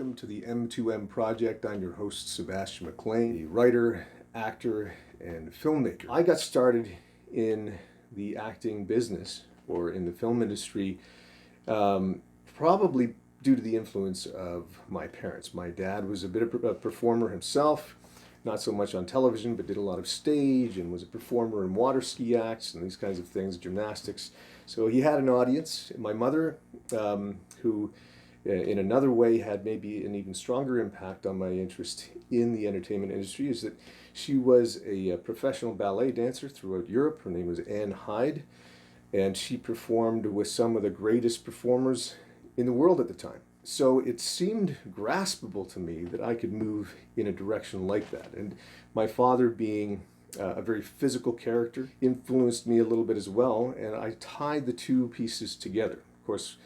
welcome to the M2M Project. I'm your host, Sebastian McLean, a writer, actor, and filmmaker. I got started in the acting business, or in the film industry, probably due to the influence of my parents. My dad was a bit of a performer himself, not so much on television, but did a lot of stage and was a performer in water ski acts and these kinds of things, gymnastics. So he had an audience. My mother, who in another way had maybe an even stronger impact on my interest in the entertainment industry, is that she was a professional ballet dancer throughout Europe. Her name was Anne Hyde, and she performed with some of the greatest performers in the world at the time. So it seemed graspable to me that I could move in a direction like that. And my father, being a very physical character, influenced me a little bit as well, and I tied the two pieces together. Of course,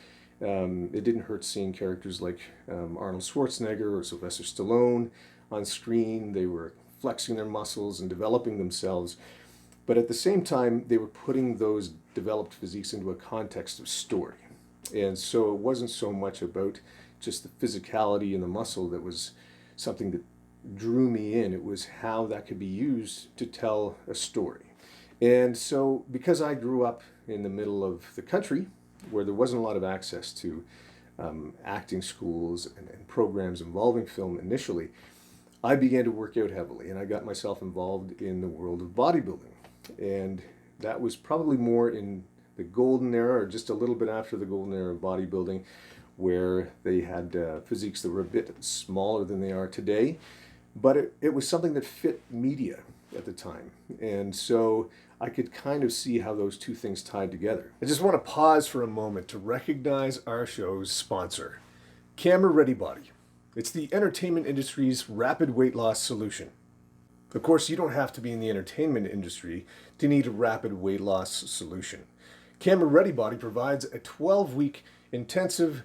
it didn't hurt seeing characters like Arnold Schwarzenegger or Sylvester Stallone on screen. They were flexing their muscles and developing themselves. But at the same time, they were putting those developed physiques into a context of story. And so it wasn't so much about just the physicality and the muscle that was something that drew me in. It was how that could be used to tell a story. And so because I grew up in the middle of the country, where there wasn't a lot of access to acting schools and programs involving film initially, I began to work out heavily, and I got myself involved in the world of bodybuilding. And that was probably more in the golden era, or just a little bit after the golden era of bodybuilding, where they had physiques that were a bit smaller than they are today. But it was something that fit media at the time. And so I could kind of see how those two things tied together. I just want to pause for a moment to recognize our show's sponsor, Camera Ready Body. It's the entertainment industry's rapid weight loss solution. Of course, you don't have to be in the entertainment industry to need a rapid weight loss solution. Camera Ready Body provides a 12-week intensive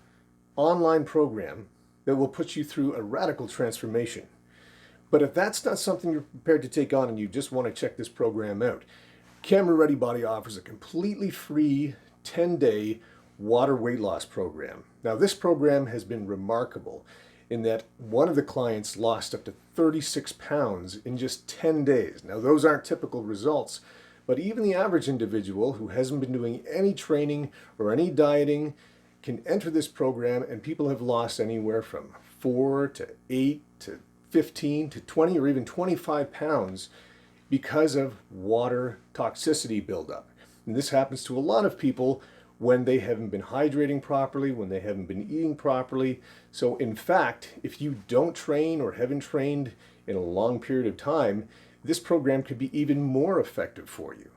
online program that will put you through a radical transformation. But if that's not something you're prepared to take on and you just want to check this program out, Camera Ready Body offers a completely free 10-day water weight loss program. Now, this program has been remarkable in that one of the clients lost up to 36 pounds in just 10 days. Now, those aren't typical results, but even the average individual who hasn't been doing any training or any dieting can enter this program, and people have lost anywhere from 4 to 8 to 15 to 20 or even 25 pounds because of water toxicity buildup. And this happens to a lot of people when they haven't been hydrating properly, when they haven't been eating properly. So in fact, if you don't train or haven't trained in a long period of time, this program could be even more effective for you.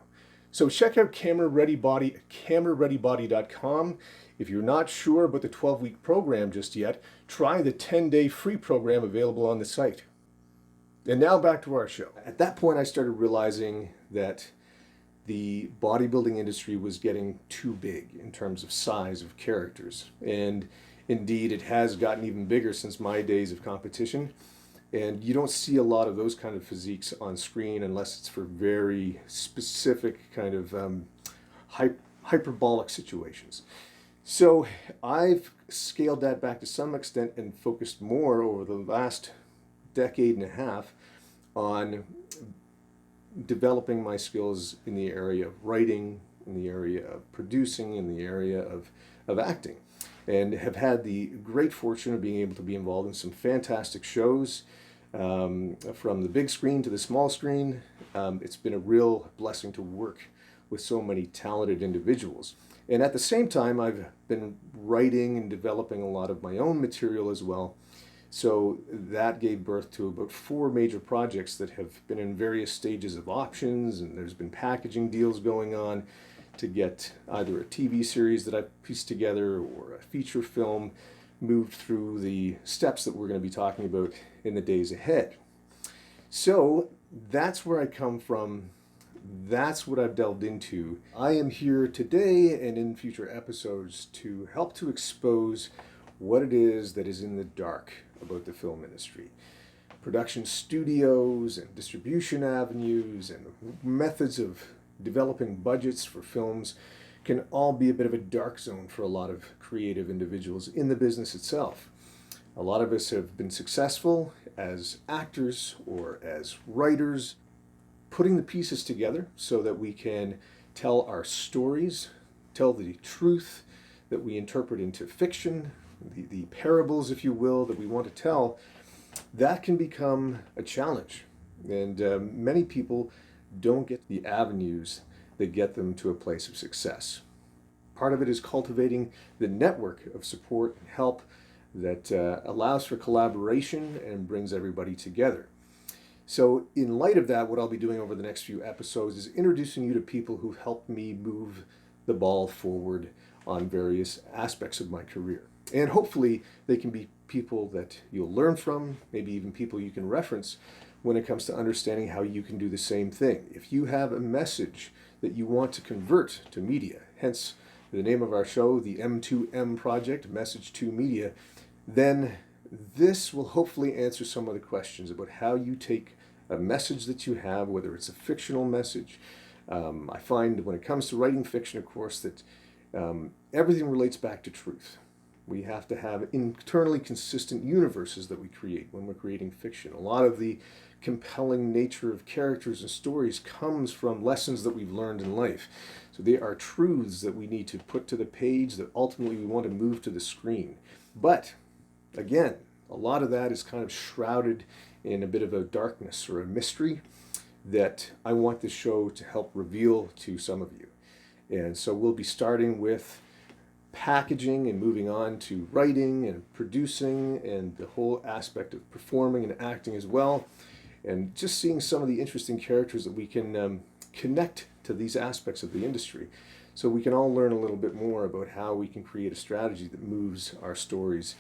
So check out Camera Ready Body at camerareadybody.com. If you're not sure about the 12-week program just yet, try the 10-day free program available on the site. And now back to our show. At that point, I started realizing that the bodybuilding industry was getting too big in terms of size of characters. And indeed, it has gotten even bigger since my days of competition. And you don't see a lot of those kind of physiques on screen unless it's for very specific kind of hyperbolic situations. So I've scaled that back to some extent and focused more over the last decade and a half on developing my skills in the area of writing, in the area of producing, in the area of acting, and have had the great fortune of being able to be involved in some fantastic shows, from the big screen to the small screen. It's been a real blessing to work with so many talented individuals. And at the same time, I've been writing and developing a lot of my own material as well. So that gave birth to about 4 major projects that have been in various stages of options, and there's been packaging deals going on to get either a TV series that I've pieced together or a feature film moved through the steps that we're going to be talking about in the days ahead. So that's where I come from. That's what I've delved into. I am here today and in future episodes to help to expose what it is that is in the dark about the film industry. Production studios and distribution avenues and methods of developing budgets for films can all be a bit of a dark zone for a lot of creative individuals in the business itself. A lot of us have been successful as actors or as writers, putting the pieces together so that we can tell our stories, tell the truth that we interpret into fiction, the parables, if you will, that we want to tell. That can become a challenge. And many people don't get the avenues that get them to a place of success. Part of it is cultivating the network of support and help that allows for collaboration and brings everybody together. So in light of that, what I'll be doing over the next few episodes is introducing you to people who helped me move the ball forward on various aspects of my career. And hopefully they can be people that you'll learn from, maybe even people you can reference when it comes to understanding how you can do the same thing. If you have a message that you want to convert to media, hence the name of our show, the M2M Project, Message to Media, then this will hopefully answer some of the questions about how you take a message that you have, whether it's a fictional message. I find when it comes to writing fiction, of course, that everything relates back to truth. We have to have internally consistent universes that we create when we're creating fiction. A lot of the compelling nature of characters and stories comes from lessons that we've learned in life. So they are truths that we need to put to the page that ultimately we want to move to the screen. But again, a lot of that is kind of shrouded in a bit of a darkness or a mystery that I want this show to help reveal to some of you. And so we'll be starting with packaging and moving on to writing and producing and the whole aspect of performing and acting as well, and just seeing some of the interesting characters that we can connect to these aspects of the industry, so we can all learn a little bit more about how we can create a strategy that moves our stories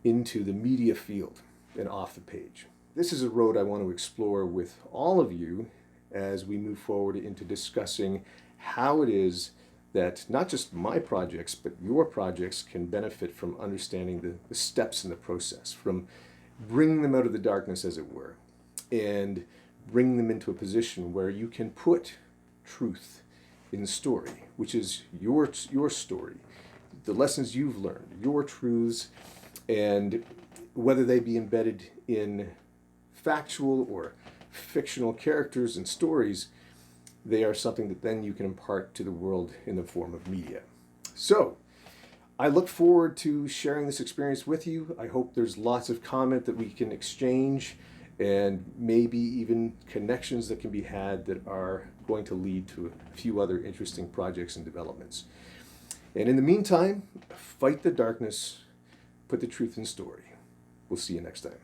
into the media field and off the page. This is a road I want to explore with all of you as we move forward into discussing how it is that not just my projects, but your projects can benefit from understanding the steps in the process, from bringing them out of the darkness, as it were, and bringing them into a position where you can put truth in the story, which is your story, the lessons you've learned, your truths, and whether they be embedded in factual or fictional characters and stories, they are something that then you can impart to the world in the form of media. So I look forward to sharing this experience with you. I hope there's lots of comment that we can exchange and maybe even connections that can be had that are going to lead to a few other interesting projects and developments. And in the meantime, fight the darkness, put the truth in story. We'll see you next time.